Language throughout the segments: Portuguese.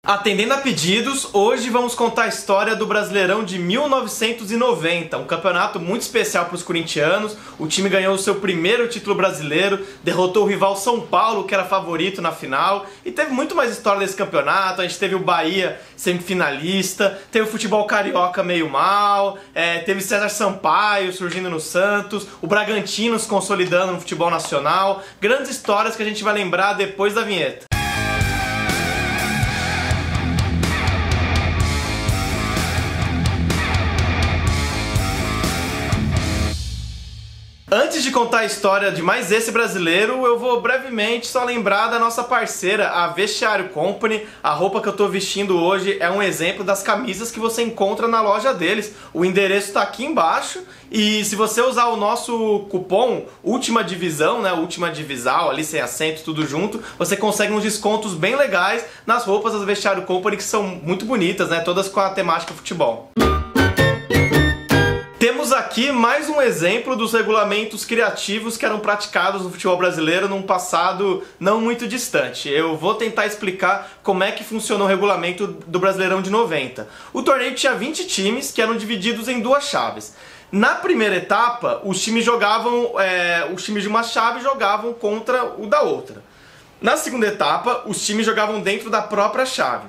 Atendendo a pedidos, hoje vamos contar a história do Brasileirão de 1990, um campeonato muito especial para os corintianos. O time ganhou o seu primeiro título brasileiro, derrotou o rival São Paulo, que era favorito na final, e teve muito mais história desse campeonato. A gente teve o Bahia semifinalista, teve o futebol carioca meio mal, teve César Sampaio surgindo no Santos, o Bragantino se consolidando no futebol nacional. Grandes histórias que a gente vai lembrar depois da vinheta. Antes de contar a história de mais esse brasileiro, eu vou brevemente só lembrar da nossa parceira, a Vestiário Company. A roupa que eu tô vestindo hoje é um exemplo das camisas que você encontra na loja deles. O endereço tá aqui embaixo e se você usar o nosso cupom Última Divisão, né, Última Divisal, ali sem acento, tudo junto, você consegue uns descontos bem legais nas roupas das Vestiário Company, que são muito bonitas, né, todas com a temática futebol. Temos aqui mais um exemplo dos regulamentos criativos que eram praticados no futebol brasileiro num passado não muito distante. Eu vou tentar explicar como é que funcionou o regulamento do Brasileirão de 90. O torneio tinha 20 times que eram divididos em duas chaves. Na primeira etapa, os times de uma chave jogavam contra o da outra. Na segunda etapa, os times jogavam dentro da própria chave.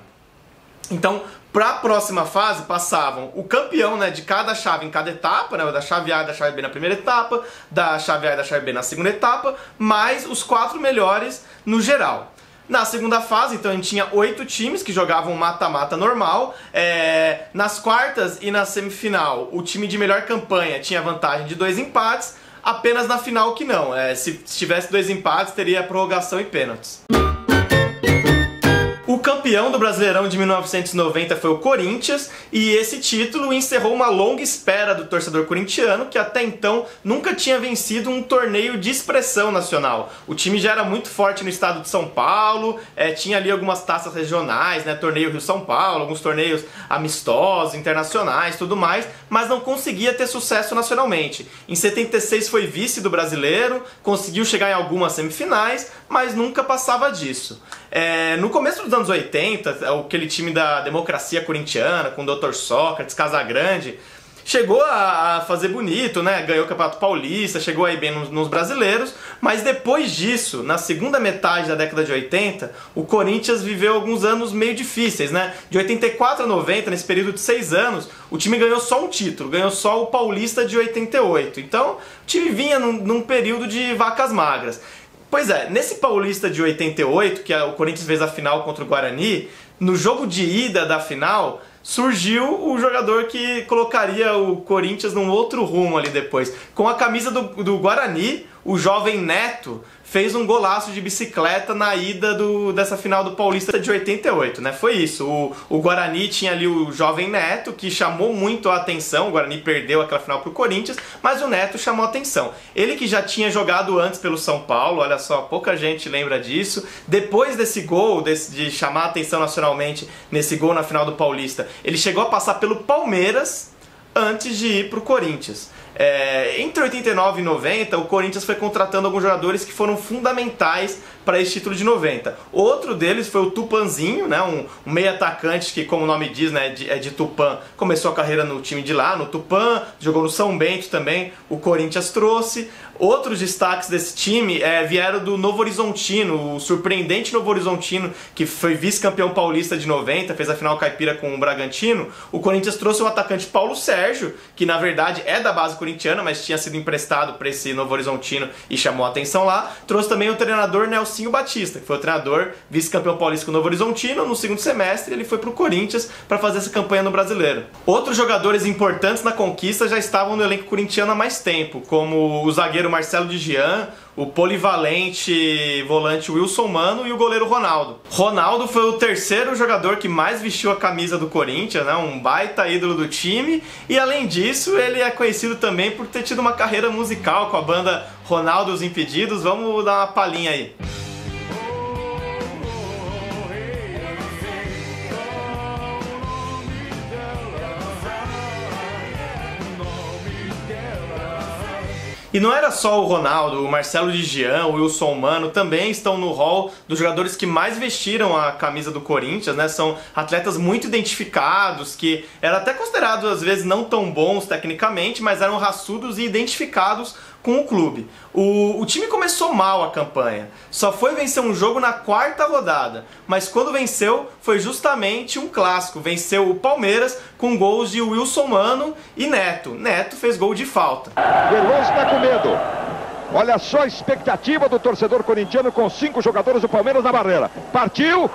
Então, para a próxima fase passavam o campeão, né, de cada chave em cada etapa, né, da chave A e da chave B na primeira etapa, da chave A e da chave B na segunda etapa, mais os 4 melhores no geral. Na segunda fase, então, a gente tinha 8 times que jogavam mata-mata normal. Nas quartas e na semifinal, o time de melhor campanha tinha vantagem de 2 empates, apenas na final que não. Se tivesse 2 empates, teria prorrogação e pênaltis. O campeão do Brasileirão de 1990 foi o Corinthians, e esse título encerrou uma longa espera do torcedor corintiano, que até então nunca tinha vencido um torneio de expressão nacional. O time já era muito forte no estado de São Paulo, tinha ali algumas taças regionais, né, torneio Rio-São Paulo, alguns torneios amistosos, internacionais, tudo mais, mas não conseguia ter sucesso nacionalmente. Em 76 foi vice do Brasileiro, conseguiu chegar em algumas semifinais, mas nunca passava disso. No começo dos anos 80, aquele time da democracia corintiana, com o Dr. Sócrates, Casagrande, chegou a fazer bonito, né? Ganhou o Campeonato Paulista, chegou aí bem nos brasileiros, mas depois disso, na segunda metade da década de 80, o Corinthians viveu alguns anos meio difíceis, né? De 84 a 90, nesse período de 6 anos, o time ganhou só um título, ganhou só o Paulista de 88. Então, o time vinha num período de vacas magras. Pois é, nesse Paulista de 88, que o Corinthians fez a final contra o Guarani, no jogo de ida da final, surgiu o jogador que colocaria o Corinthians num outro rumo ali depois. Com a camisa do Guarani, o jovem Neto fez um golaço de bicicleta na ida dessa final do Paulista de 88, né? Foi isso. O Guarani tinha ali o jovem Neto, que chamou muito a atenção. O Guarani perdeu aquela final pro Corinthians, mas o Neto chamou a atenção. Ele que já tinha jogado antes pelo São Paulo, olha só, pouca gente lembra disso. Depois desse gol, de chamar a atenção nacionalmente nesse gol na final do Paulista, ele chegou a passar pelo Palmeiras antes de ir pro Corinthians. Entre 89 e 90, o Corinthians foi contratando alguns jogadores que foram fundamentais para esse título de 90. Outro deles foi o Tupanzinho, né, um meio atacante que, como o nome diz, né, é de Tupã, começou a carreira no time de lá, no Tupã, jogou no São Bento também, o Corinthians trouxe. Outros destaques desse time vieram do Novo Horizontino, o surpreendente Novo Horizontino, que foi vice-campeão paulista de 90, fez a final caipira com o Bragantino. O Corinthians trouxe o atacante Paulo Sérgio, que na verdade é da base corintiana, mas tinha sido emprestado para esse Novo Horizontino e chamou a atenção lá. Trouxe também o treinador Nelsinho Batista, que foi o treinador vice-campeão paulista com o Novo Horizontino. No segundo semestre ele foi para o Corinthians para fazer essa campanha no Brasileiro. Outros jogadores importantes na conquista já estavam no elenco corintiano há mais tempo, como o zagueiro Marcelo de Gian, o polivalente volante Wilson Mano e o goleiro Ronaldo. Ronaldo foi o terceiro jogador que mais vestiu a camisa do Corinthians, né? Um baita ídolo do time, e além disso ele é conhecido também por ter tido uma carreira musical com a banda Ronaldo e os Impedidos. Vamos dar uma palhinha aí. E não era só o Ronaldo, o Marcelo de Jean, o Wilson Mano também estão no hall dos jogadores que mais vestiram a camisa do Corinthians, né? São atletas muito identificados, que eram até considerados às vezes não tão bons tecnicamente, mas eram raçudos e identificados com o clube. O time começou mal a campanha, só foi vencer um jogo na 4ª rodada, mas quando venceu foi justamente um clássico, venceu o Palmeiras com gols de Wilson Mano e Neto. Neto fez gol de falta. Veloso está com medo. Olha só a expectativa do torcedor corintiano com 5 jogadores do Palmeiras na barreira. Partiu!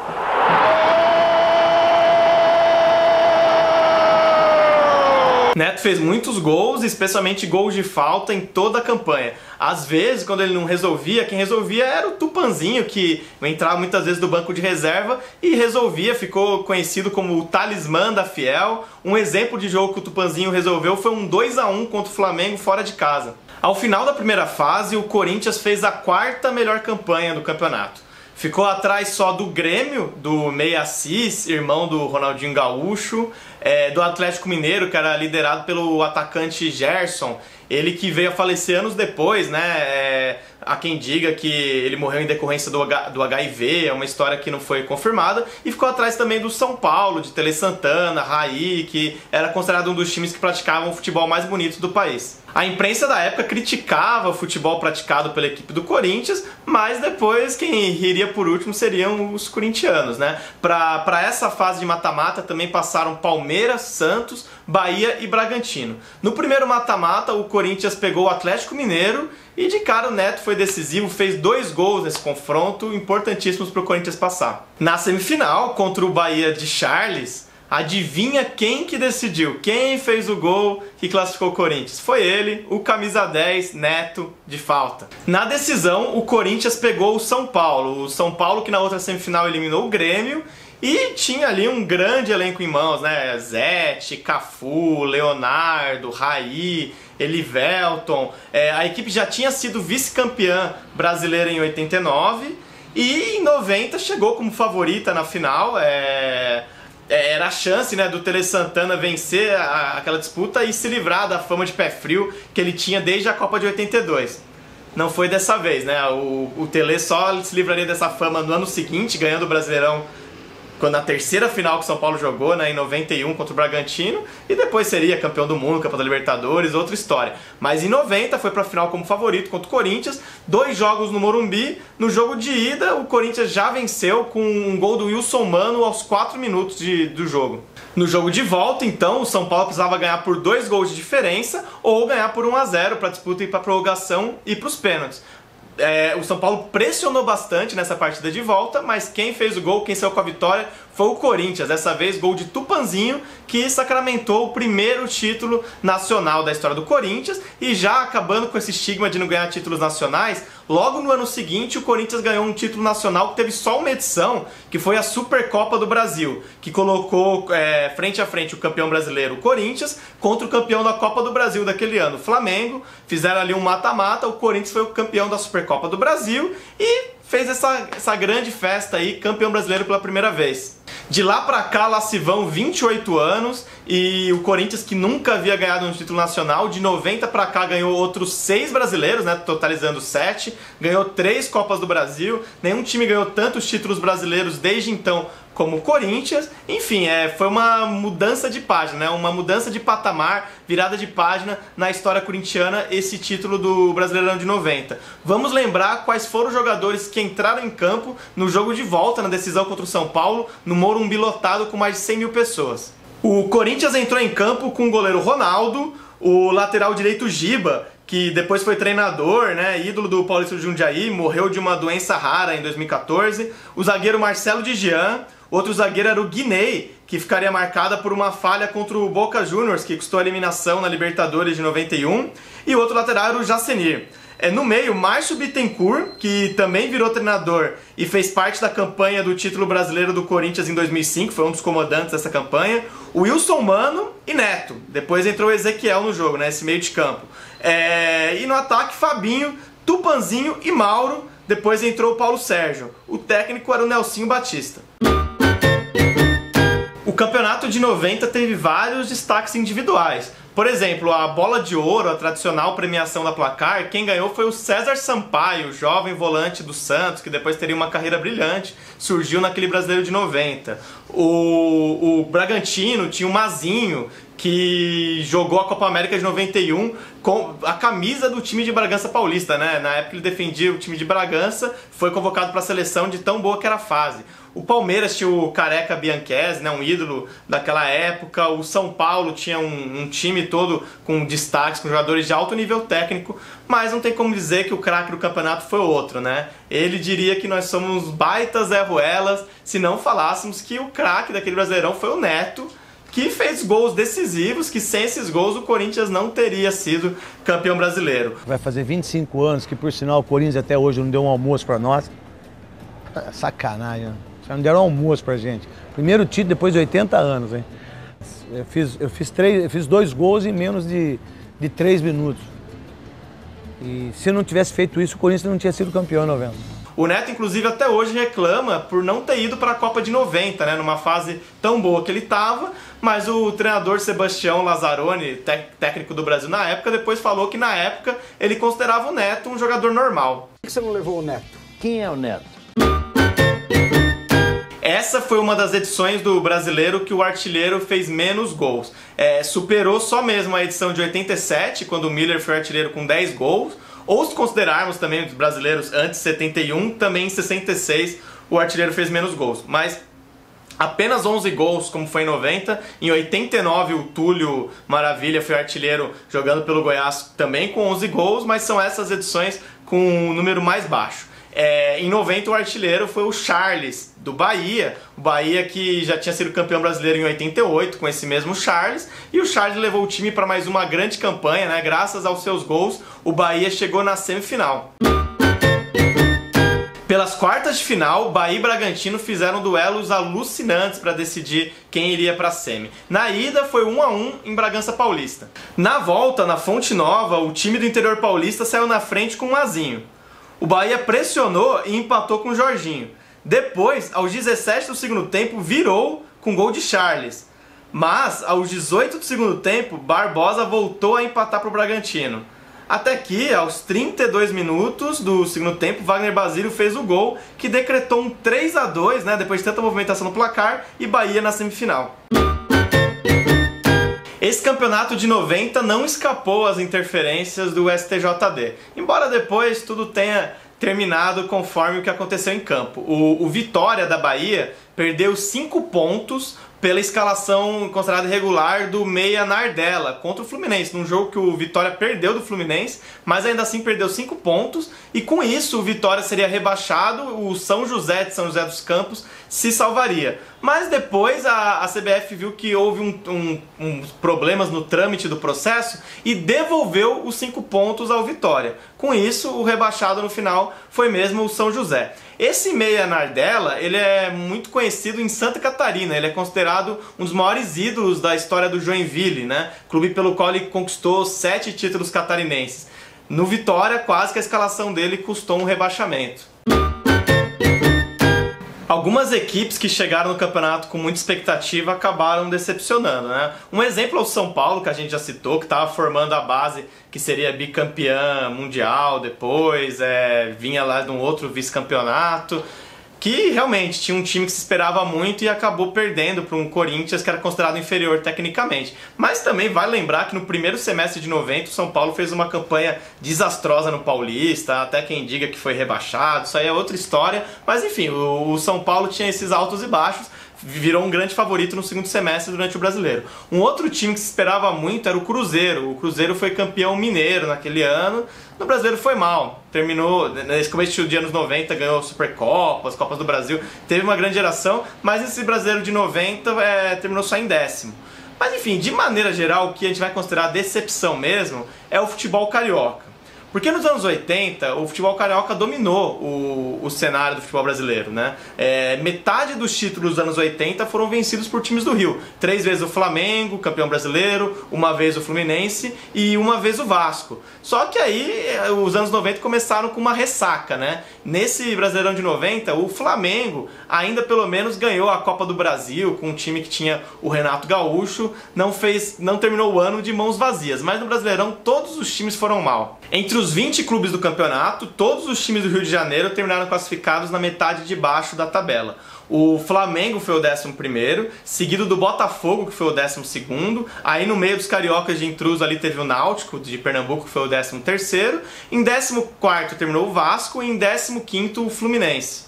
Neto fez muitos gols, especialmente gols de falta em toda a campanha. Às vezes, quando ele não resolvia, quem resolvia era o Tupanzinho, que entrava muitas vezes do banco de reserva e resolvia, ficou conhecido como o talismã da Fiel. Um exemplo de jogo que o Tupanzinho resolveu foi um 2-1 contra o Flamengo fora de casa. Ao final da primeira fase, o Corinthians fez a 4ª melhor campanha do campeonato. Ficou atrás só do Grêmio, do Meia Assis, irmão do Ronaldinho Gaúcho, do Atlético Mineiro, que era liderado pelo atacante Gerson, ele que veio a falecer anos depois, né? Há quem diga que ele morreu em decorrência do HIV, é uma história que não foi confirmada, e ficou atrás também do São Paulo, de Tele Santana, Raí, que era considerado um dos times que praticavam o futebol mais bonito do país. A imprensa da época criticava o futebol praticado pela equipe do Corinthians, mas depois quem riria por último seriam os corintianos, né? Para essa fase de mata-mata também passaram Palmeiras, Santos, Bahia e Bragantino. No primeiro mata-mata, o Corinthians pegou o Atlético Mineiro e de cara o Neto foi decisivo, fez 2 gols nesse confronto, importantíssimos para o Corinthians passar. Na semifinal, contra o Bahia de Charles, adivinha quem que decidiu? Quem fez o gol que classificou o Corinthians? Foi ele, o camisa 10, Neto, de falta. Na decisão, o Corinthians pegou o São Paulo. O São Paulo que na outra semifinal eliminou o Grêmio e tinha ali um grande elenco em mãos, né? Zete, Cafu, Leonardo, Raí, Elivelton. A equipe já tinha sido vice-campeã brasileira em 89 e em 90 chegou como favorita na final. Era a chance, né, do Tele Santana vencer aquela disputa e se livrar da fama de pé frio que ele tinha desde a Copa de 82. Não foi dessa vez, né? O Tele só se livraria dessa fama no ano seguinte, ganhando o Brasileirão quando na 3ª final que o São Paulo jogou, né, em 91 contra o Bragantino, e depois seria campeão do mundo, campeão da Libertadores, outra história. Mas em 90 foi para a final como favorito contra o Corinthians, 2 jogos no Morumbi. No jogo de ida, o Corinthians já venceu com um gol do Wilson Mano aos 4 minutos do jogo. No jogo de volta, então, o São Paulo precisava ganhar por 2 gols de diferença ou ganhar por 1-0 para a disputa ir para a prorrogação e para os pênaltis. O São Paulo pressionou bastante nessa partida de volta, mas quem fez o gol, quem saiu com a vitória, foi o Corinthians. Dessa vez, gol de Tupanzinho, que sacramentou o primeiro título nacional da história do Corinthians. E já acabando com esse estigma de não ganhar títulos nacionais, logo no ano seguinte o Corinthians ganhou um título nacional que teve só uma edição, que foi a Supercopa do Brasil, que colocou frente a frente o campeão brasileiro, o Corinthians, contra o campeão da Copa do Brasil daquele ano, o Flamengo. Fizeram ali um mata-mata, o Corinthians foi o campeão da Supercopa do Brasil e fez essa grande festa aí, campeão brasileiro pela primeira vez. De lá pra cá, lá se vão 28 anos e o Corinthians, que nunca havia ganhado um título nacional, de 90 pra cá ganhou outros 6 brasileiros, né, totalizando 7, ganhou 3 Copas do Brasil, nenhum time ganhou tantos títulos brasileiros desde então como o Corinthians. Enfim, foi uma mudança de página, né? Uma mudança de patamar, virada de página na história corintiana, esse título do Brasileirão de 90. Vamos lembrar quais foram os jogadores que entraram em campo no jogo de volta, na decisão contra o São Paulo, no Morumbi lotado com mais de 100 mil pessoas. O Corinthians entrou em campo com o goleiro Ronaldo, o lateral direito Giba, que depois foi treinador, né, ídolo do Paulista de Jundiaí, morreu de uma doença rara em 2014, o zagueiro Marcelo de Jean, outro zagueiro era o Guinei, que ficaria marcada por uma falha contra o Boca Juniors, que custou a eliminação na Libertadores de 91, e o outro lateral era o Jacenir. No meio, Márcio Bittencourt, que também virou treinador e fez parte da campanha do título brasileiro do Corinthians em 2005, foi um dos comandantes dessa campanha, o Wilson Mano e Neto. Depois entrou o Ezequiel no jogo, né, esse meio de campo. E no ataque, Fabinho, Tupanzinho e Mauro. Depois entrou o Paulo Sérgio. O técnico era o Nelsinho Batista. O campeonato de 90 teve vários destaques individuais. Por exemplo, a Bola de Ouro, a tradicional premiação da Placar, quem ganhou foi o César Sampaio, jovem volante do Santos, que depois teria uma carreira brilhante, surgiu naquele Brasileiro de 90. O Bragantino tinha o Mazinho, que jogou a Copa América de 91 com a camisa do time de Bragança Paulista, né? Na época ele defendia o time de Bragança, foi convocado para a seleção de tão boa que era a fase. O Palmeiras tinha o Careca Bianchese, né, um ídolo daquela época. O São Paulo tinha um time todo com destaques, com jogadores de alto nível técnico, mas não tem como dizer que o craque do campeonato foi outro, né? Ele diria que nós somos baitas Zé Ruelas se não falássemos que o craque daquele Brasileirão foi o Neto, que fez gols decisivos, que sem esses gols o Corinthians não teria sido campeão brasileiro. Vai fazer 25 anos que, por sinal, o Corinthians até hoje não deu um almoço para nós. Sacanagem, né? Não deram almoço pra gente. Primeiro título depois de 80 anos, hein? Eu fiz 2 gols em menos de 3 minutos. E se eu não tivesse feito isso, o Corinthians não tinha sido campeão em 90. O Neto, inclusive, até hoje reclama por não ter ido para a Copa de 90, né? Numa fase tão boa que ele estava, mas o treinador Sebastião Lazzaroni, técnico do Brasil na época, depois falou que na época ele considerava o Neto um jogador normal. Por que você não levou o Neto? Quem é o Neto? Essa foi uma das edições do Brasileiro que o artilheiro fez menos gols. Superou só mesmo a edição de 87, quando o Miller foi artilheiro com 10 gols. Ou se considerarmos também os brasileiros antes de 71, também em 66 o artilheiro fez menos gols. Mas apenas 11 gols, como foi em 90. Em 89 o Túlio Maravilha foi artilheiro jogando pelo Goiás também com 11 gols, mas são essas edições com um número mais baixo. Em 90 o artilheiro foi o Charles, do Bahia. O Bahia que já tinha sido campeão brasileiro em 88 com esse mesmo Charles. E o Charles levou o time para mais uma grande campanha, né? Graças aos seus gols, o Bahia chegou na semifinal. Pelas quartas de final, Bahia e Bragantino fizeram duelos alucinantes para decidir quem iria para a semi. Na ida foi 1-1 em Bragança Paulista. Na volta, na Fonte Nova, o time do interior paulista saiu na frente com o Mazinho. O Bahia pressionou e empatou com o Jorginho. Depois, aos 17 do segundo tempo, virou com gol de Charles. Mas, aos 18 do segundo tempo, Barbosa voltou a empatar para o Bragantino. Até que, aos 32 minutos do segundo tempo, Wagner Basílio fez o gol, que decretou um 3-2, né, depois de tanta movimentação no placar, e Bahia na semifinal. Esse campeonato de 90 não escapou às interferências do STJD, embora depois tudo tenha terminado conforme o que aconteceu em campo. O Vitória da Bahia perdeu 5 pontos pela escalação considerada irregular do meia Nardella contra o Fluminense, num jogo que o Vitória perdeu do Fluminense, mas ainda assim perdeu 5 pontos, e com isso o Vitória seria rebaixado, o São José de São José dos Campos se salvaria. Mas depois a CBF viu que houve uns problemas no trâmite do processo e devolveu os 5 pontos ao Vitória. Com isso, o rebaixado no final foi mesmo o São José. Esse meia Nardella, ele é muito conhecido em Santa Catarina, ele é considerado um dos maiores ídolos da história do Joinville, né? Clube pelo qual ele conquistou 7 títulos catarinenses. No Vitória, quase que a escalação dele custou um rebaixamento. Algumas equipes que chegaram no campeonato com muita expectativa acabaram decepcionando, né? Um exemplo é o São Paulo, que a gente já citou, que estava formando a base que seria bicampeã mundial depois, vinha lá de um outro vice-campeonato, que realmente tinha um time que se esperava muito e acabou perdendo para um Corinthians que era considerado inferior tecnicamente. Mas também vale lembrar que no primeiro semestre de 90 o São Paulo fez uma campanha desastrosa no Paulista, até quem diga que foi rebaixado, isso aí é outra história, mas enfim, o São Paulo tinha esses altos e baixos, virou um grande favorito no segundo semestre durante o Brasileiro. Um outro time que se esperava muito era o Cruzeiro. O Cruzeiro foi campeão mineiro naquele ano. No Brasileiro foi mal. Terminou, nesse começo de anos 90, ganhou Supercopas, Copas do Brasil. Teve uma grande geração, mas esse Brasileiro de 90 terminou só em 10º. Mas enfim, de maneira geral, o que a gente vai considerar decepção mesmo é o futebol carioca. Porque nos anos 80 o futebol carioca dominou o cenário do futebol brasileiro, né? Metade dos títulos dos anos 80 foram vencidos por times do Rio. 3 vezes o Flamengo, campeão brasileiro, uma vez o Fluminense e uma vez o Vasco. Só que aí os anos 90 começaram com uma ressaca, né? Nesse Brasileirão de 90, o Flamengo ainda pelo menos ganhou a Copa do Brasil com um time que tinha o Renato Gaúcho, não terminou o ano de mãos vazias, mas no Brasileirão todos os times foram mal. Entre os 20 clubes do campeonato, todos os times do Rio de Janeiro terminaram classificados na metade de baixo da tabela. O Flamengo foi o 11º, seguido do Botafogo, que foi o 12º. Aí no meio dos cariocas de intruso ali teve o Náutico, de Pernambuco, que foi o 13º. Em 14º terminou o Vasco e em 15º o Fluminense.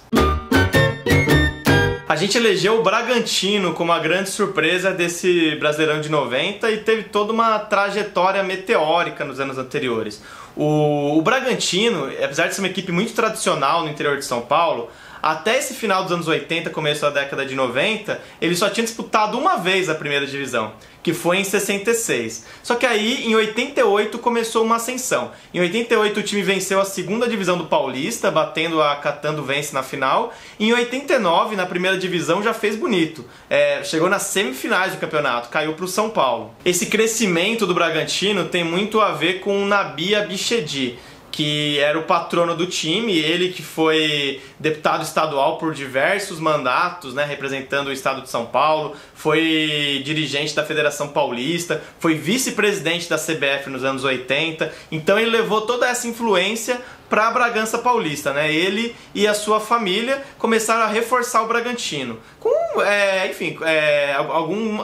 A gente elegeu o Bragantino como a grande surpresa desse Brasileirão de 90 e teve toda uma trajetória meteórica nos anos anteriores. O Bragantino, apesar de ser uma equipe muito tradicional no interior de São Paulo, até esse final dos anos 80, começo da década de 90, ele só tinha disputado uma vez a primeira divisão, que foi em 66. Só que aí, em 88, começou uma ascensão. Em 88, o time venceu a segunda divisão do Paulista, batendo a Catanduvense na final. Em 89, na primeira divisão, já fez bonito. Chegou nas semifinais do campeonato, caiu para o São Paulo. Esse crescimento do Bragantino tem muito a ver com o Nabi Abichedi, que era o patrono do time, ele que foi deputado estadual por diversos mandatos, né, representando o estado de São Paulo, foi dirigente da Federação Paulista, foi vice-presidente da CBF nos anos 80, então ele levou toda essa influência para a Bragança Paulista, né? Ele e a sua família começaram a reforçar o Bragantino. Com,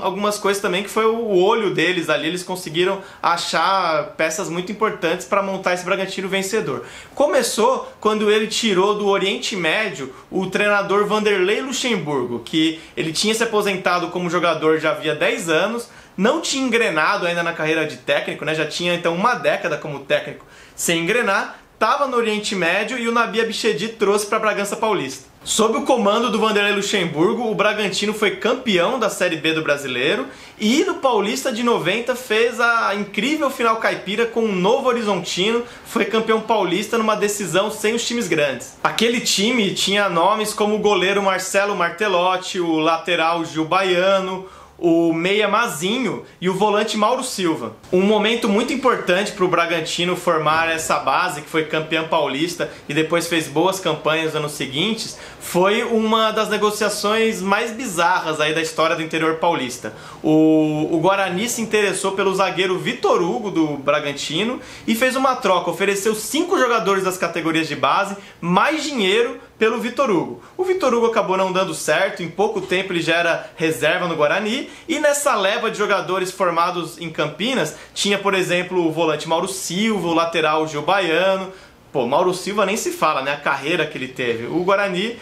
algumas coisas também que foi o olho deles ali, eles conseguiram achar peças muito importantes para montar esse Bragantino vencedor. Começou quando ele tirou do Oriente Médio o treinador Vanderlei Luxemburgo, que ele tinha se aposentado como jogador já havia 10 anos, não tinha engrenado ainda na carreira de técnico, né? Já tinha então uma década como técnico sem engrenar, estava no Oriente Médio e o Nabi Abichedi trouxe para Bragança Paulista. Sob o comando do Vanderlei Luxemburgo, o Bragantino foi campeão da Série B do Brasileiro e no Paulista de 90 fez a incrível final caipira com o Novo Horizontino, foi campeão paulista numa decisão sem os times grandes. Aquele time tinha nomes como o goleiro Marcelo Martelotti, o lateral Gil Baiano, o meia Mazinho e o volante Mauro Silva. Um momento muito importante para o Bragantino formar essa base, que foi campeão paulista e depois fez boas campanhas nos anos seguintes, foi uma das negociações mais bizarras aí da história do interior paulista. O Guarani se interessou pelo zagueiro Vitor Hugo do Bragantino e fez uma troca, ofereceu 5 jogadores das categorias de base, mais dinheiro pelo Vitor Hugo. O Vitor Hugo acabou não dando certo, em pouco tempo ele já era reserva no Guarani, e nessa leva de jogadores formados em Campinas, tinha, por exemplo, o volante Mauro Silva, o lateral Gil Baiano. Pô, Mauro Silva nem se fala, né? A carreira que ele teve. O Guarani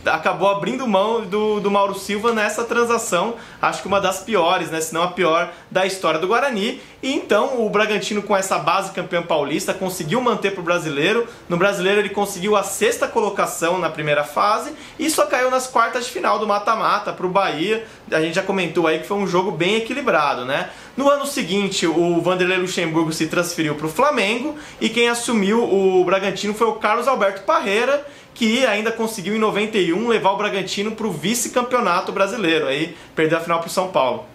acabou abrindo mão do Mauro Silva nessa transação, acho que uma das piores, né? Se não a pior da história do Guarani. E então o Bragantino, com essa base campeão paulista, conseguiu manter para o Brasileiro. No Brasileiro ele conseguiu a 6ª colocação na primeira fase e só caiu nas quartas de final do mata-mata para o Bahia. A gente já comentou aí que foi um jogo bem equilibrado, né? No ano seguinte, o Vanderlei Luxemburgo se transferiu para o Flamengo e quem assumiu o Bragantino foi o Carlos Alberto Parreira, que ainda conseguiu em 91 levar o Bragantino para o vice-campeonato brasileiro, aí perdeu a final para o São Paulo.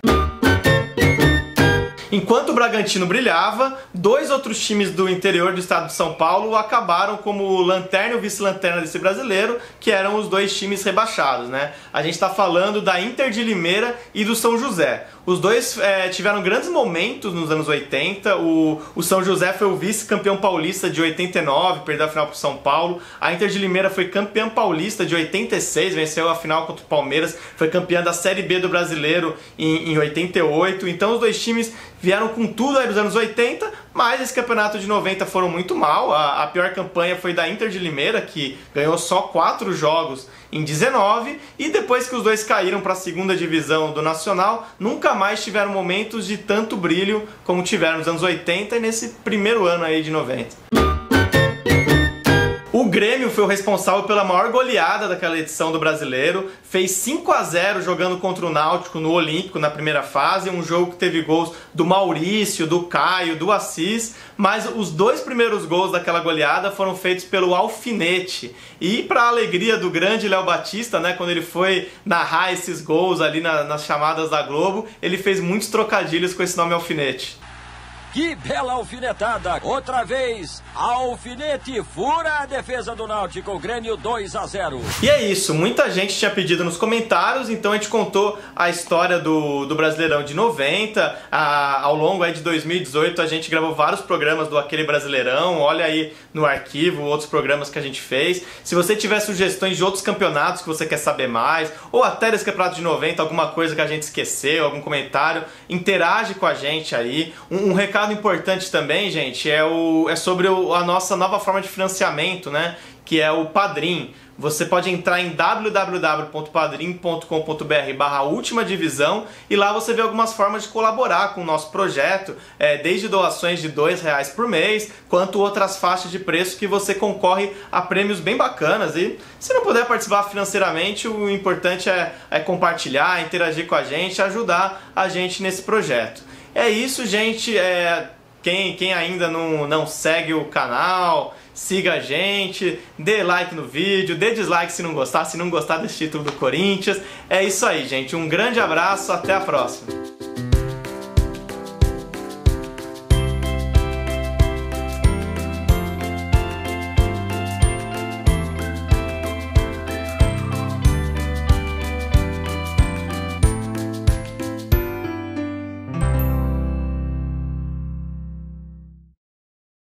Enquanto o Bragantino brilhava, 2 outros times do interior do estado de São Paulo acabaram como lanterna e o vice-lanterna desse brasileiro, que eram os 2 times rebaixados, né? A gente está falando da Inter de Limeira e do São José. Os dois tiveram grandes momentos nos anos 80. O São José foi o vice-campeão paulista de 89, perdeu a final para o São Paulo. A Inter de Limeira foi campeã paulista de 86, venceu a final contra o Palmeiras, foi campeã da Série B do Brasileiro em 88. Então os 2 times vieram com tudo aí nos anos 80, mas esse campeonato de 90 foram muito mal. A pior campanha foi da Inter de Limeira, que ganhou só 4 jogos em 19, e depois que os 2 caíram para a 2ª divisão do Nacional, nunca mais tiveram momentos de tanto brilho como tiveram nos anos 80 e nesse primeiro ano aí de 90. O Grêmio foi o responsável pela maior goleada daquela edição do Brasileiro, fez 5-0 jogando contra o Náutico no Olímpico na primeira fase, um jogo que teve gols do Maurício, do Caio, do Assis, mas os 2 primeiros gols daquela goleada foram feitos pelo Alfinete. E para a alegria do grande Léo Batista, né, quando ele foi narrar esses gols ali nas chamadas da Globo, ele fez muitos trocadilhos com esse nome Alfinete. Que bela alfinetada! Outra vez, Alfinete fura a defesa do Náutico, Grêmio 2-0. E é isso, muita gente tinha pedido nos comentários, então a gente contou a história do Brasileirão de 90, ao longo aí de 2018 a gente gravou vários programas do Aquele Brasileirão, olha aí no arquivo outros programas que a gente fez. Se você tiver sugestões de outros campeonatos que você quer saber mais, ou até desse campeonato de 90, alguma coisa que a gente esqueceu, algum comentário, interage com a gente aí. Um recado importante também, gente, é sobre a nossa nova forma de financiamento, né? Que é o Padrim. Você pode entrar em www.padrim.com.br/última divisão e lá você vê algumas formas de colaborar com o nosso projeto, desde doações de R$2 por mês, quanto outras faixas de preço que você concorre a prêmios bem bacanas. E se não puder participar financeiramente, o importante é compartilhar, interagir com a gente, ajudar a gente nesse projeto. É isso, gente. Quem ainda não segue o canal, siga a gente, dê like no vídeo, dê dislike se não gostar desse título do Corinthians. É isso aí, gente. Um grande abraço, até a próxima.